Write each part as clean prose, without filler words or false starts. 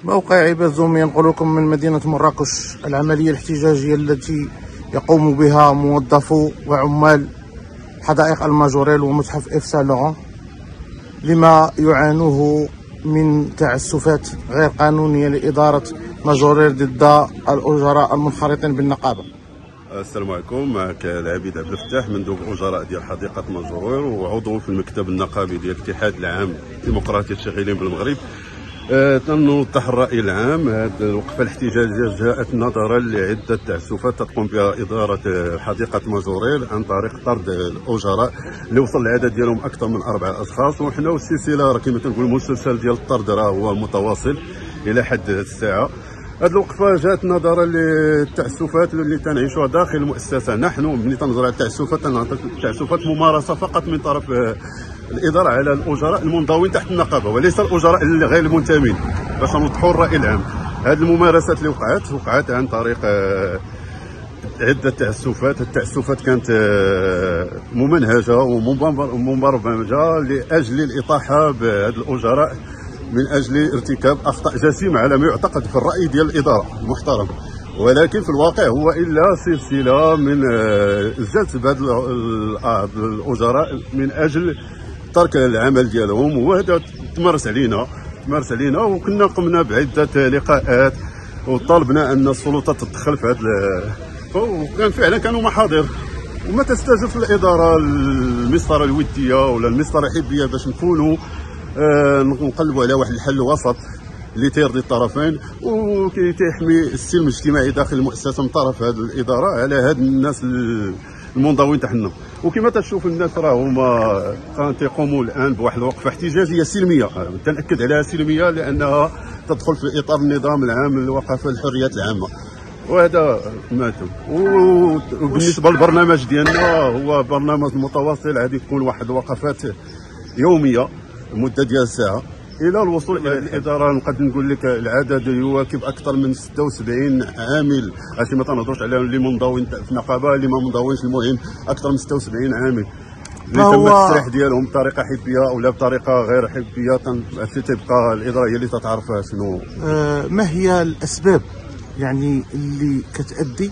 موقع عبازوم ينقل لكم من مدينة مراكش العملية الاحتجاجية التي يقوم بها موظفو وعمال حدائق الماجوريل ومتحف إف سان لوران لما يعانوه من تعسفات غير قانونية لإدارة ماجوريل ضد الأجراء المنخرطين بالنقابة. السلام عليكم، معك العبيد عبد الفتاح مندوب الاجراء ديال حديقه ماجوريل وعضو في المكتب النقابي ديال الاتحاد العام ديمقراطيه الشغالين بالمغرب. تنوضح الراي العام. هذه الوقفه الاحتجاجيه جاءت نظرا لعده تعسفات تقوم بها اداره حديقه ماجوريل عن طريق طرد الاجراء اللي وصل العدد ديالهم اكثر من 4 اشخاص، وحنا والسلسله راه كما تنقول المسلسل ديال الطرد راه هو متواصل الى حد الساعه. هذه الوقفه جات نظرا للتعسفات اللي تنعيشوها داخل المؤسسه. نحن ملي تنهضر على التعسفات ممارسه فقط من طرف الاداره على الاجراء المنضوين تحت النقابه وليس الاجراء غير المنتمين، باش نوضحوا الراي العام. هذه الممارسات اللي وقعت عن طريق عده تعسفات. التعسفات كانت ممنهجه ومبرمجه لاجل الاطاحه بهذه الاجراء من اجل ارتكاب اخطاء جسيمه على ما يعتقد في الراي ديال الاداره المحترم، ولكن في الواقع هو الا سلسله من جذب هذه الاجراء من اجل ترك العمل ديالهم، وهذا تمارس علينا وكنا قمنا بعده لقاءات وطالبنا ان السلطات تدخل في هذا، وكان فعلا كانوا محاضر وما تستجب الاداره المسطره الوديه ولا المسطره الحبيه باش نكونوا نقلبوا على واحد الحل وسط اللي تيرضي الطرفين وكيحمي السلم الاجتماعي داخل المؤسسه من طرف هذه الاداره على هاد الناس المنضوين تحنا. وكما تشوف الناس راه هما تيقوموا الان بواحد الوقفه احتجاجيه سلميه، تنأكد عليها سلميه لانها تدخل في اطار النظام العام للوقفه الحريات العامه، وهذا ماتم. وبالنسبه للبرنامج ديالنا هو برنامج متواصل، غادي تكون واحد الوقفات يوميه المده ديال ساعه الى الوصول الى الاداره. نقدر نقول لك العدد يواكب اكثر من 76 عامل، هادشي ما تنهضروش عليهم اللي منضوين في النقابه اللي ما منضوينش، المهم اكثر من 76 عامل اللي تم التسريح ديالهم بطريقه حبيه او بطريقه غير حبيه. هادشي تبقى الاداره هي اللي تتعرف شنو. ما هي الاسباب يعني اللي كتؤدي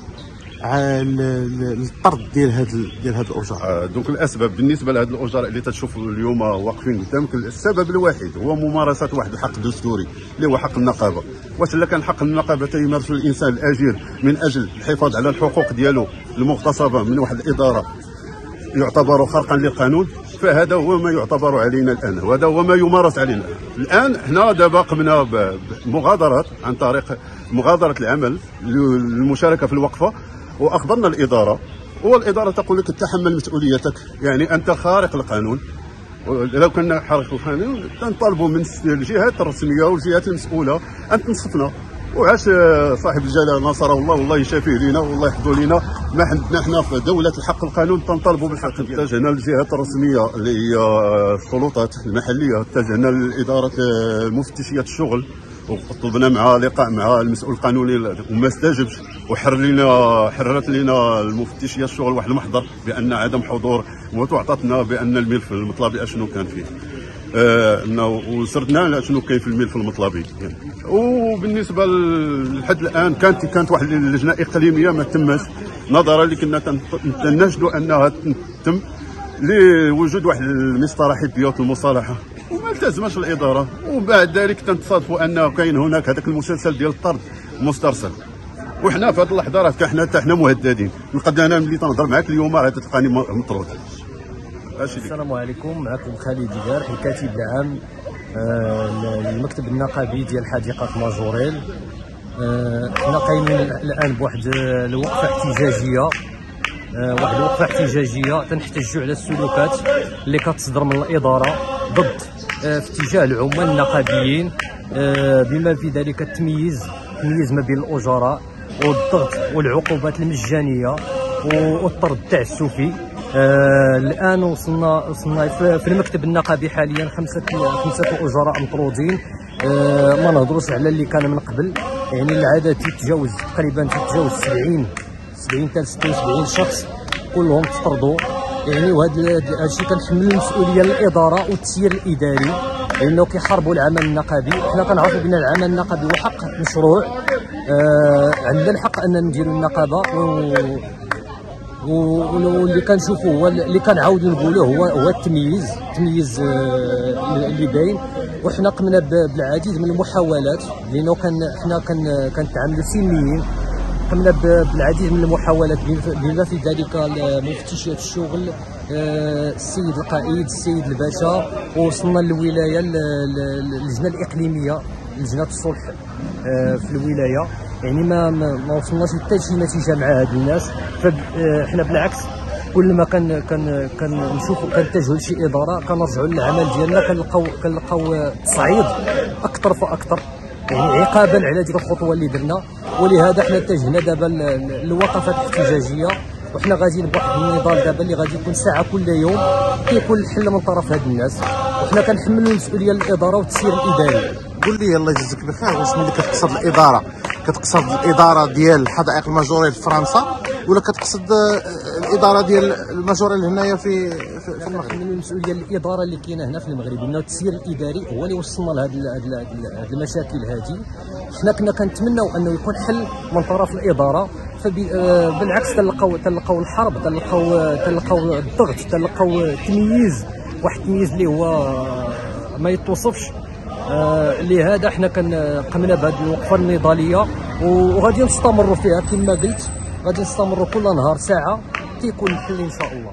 على الطرد ديال هاد الاجراء؟ دونك الاسباب بالنسبه لهاد الاجراء اللي تشوف اليوم واقفين قدامك، السبب الوحيد هو ممارسه واحد الحق دستوري اللي هو حق النقابه. واش الا كان حق النقابه تيمارسه الانسان الاجير من اجل الحفاظ على الحقوق ديالو المغتصبه من واحد الاداره يعتبر خرقا للقانون، فهذا هو ما يعتبر علينا الان، وهذا هو ما يمارس علينا الان. حنا دابا قمنا بمغادرات عن طريق مغادره العمل للمشاركه في الوقفه، واخبرنا الاداره، والاداره تقول لك تحمل مسؤوليتك، يعني انت خارق القانون. لو كنا خارق القانون تنطالبوا من الجهات الرسميه والجهات المسؤوله ان تنصفنا. وعاش صاحب الجلاله نصره الله والله يشافيه لينا والله يحفظه لينا. ما عندنا حنا في دوله الحق القانون تنطالبوا بالحق. اتجهنا للجهات الرسميه اللي هي السلطات المحليه، اتجهنا لاداره مفتشيه الشغل وطلبنا مع لقاء مع المسؤول القانوني وما استجبش، حررت لنا المفتشيه الشغل واحد المحضر بان عدم حضور، وتعطتنا بان الملف المطلبي اشنو كان فيه. وسردنا على شنو كاين في الملف المطلبي يعني. وبالنسبه لحد الان كانت واحد اللجنه اقليميه ما تمش، نظرا اللي كنا تناشدوا انها تتم لوجود واحد المسطره حبيه المصالحه، وما التزمش الاداره. وبعد ذلك تنتصادفوا ان كاين هناك هذاك المسلسل ديال الطرد مسترسل، وحنا في هذه اللحظه راه حنا مهددين. نقدر انا ملي تنهضر معاك اليوم راه تلقاني مطرود. السلام عليكم، معكم خالد جارح الكاتب العام للمكتب النقابي ديال حديقه ماجوريل. حنا قايمين الان بواحد الوقفه احتجاجيه، تنحتجوا على السلوكات اللي كتصدر من الاداره ضد في اتجاه العمال النقابيين، بما في ذلك التمييز ما بين الاجراء والضغط والعقوبات المجانيه والطرد التعسفي. الان وصلنا في المكتب النقابي حاليا خمسه اجراء مطرودين. ما نهضروش على اللي كان من قبل، يعني العدد تقريبا 70 حتى 76 شخص كلهم تطردوا يعني. وهذا الشيء كنحمل المسؤوليه للاداره والتسيير الاداري لانه كيحاربوا العمل النقابي. حنا كنعرفوا بان العمل النقابي هو حق مشروع، عندنا الحق ان نديروا النقابه، واللي كنشوفوا هو اللي كنعاودوا نقولوا هو التمييز اللي باين. وحنا قمنا بالعديد من المحاولات لانه حنا كنتعاملوا سلميين. قمنا بالعديد من المحاولات بما في ذلك مفتشيات الشغل، السيد القائد، السيد الباشا، ووصلنا للولايه اللجنه الاقليميه، لجنه الصلح في الولايه. يعني ما وصلناش حتى شي نتيجه مع هاد الناس. فاحنا بالعكس كل ما كنشوفوا كنتجهوا لشي اداره كنرجعوا للعمل ديالنا، كنلقاو تصعيد اكثر فاكثر، يعني عقابا على ديك الخطوه اللي درنا. ولهذا حنا اتجهنا دابا للوقفات الاحتجاجيه، وحنا غاديين بواحد النضال دابا اللي غادي يكون ساعه كل يوم كيكون الحل من طرف هاد الناس، وحنا كنحملوا المسؤوليه للاداره والتسيير الاداري. قول لي الله يجزيك بخير، واش ملي كتقصد الاداره كتقصد الاداره ديال حدائق الماجوريل في فرنسا، ولا كتقصد الاداره ديال الماجوريل هنايا في المغرب؟ كنحملوا المسؤوليه للاداره اللي كاينه هنا في المغرب، انه التسيير الاداري هو اللي وصلنا لهاد المشاكل هذه. حنا كنا كنتمناو انه يكون حل من طرف الاداره، فبالعكس تلقاو الحرب، تلقاو الضغط، تلقاو تمييز، واحد التمييز اللي هو ما يتوصفش. لهذا حنا قمنا بهذه الوقفه النضاليه، وغادي نستمروا فيها كما قلت، غادي نستمروا كل نهار ساعه كيكون الحل ان شاء الله.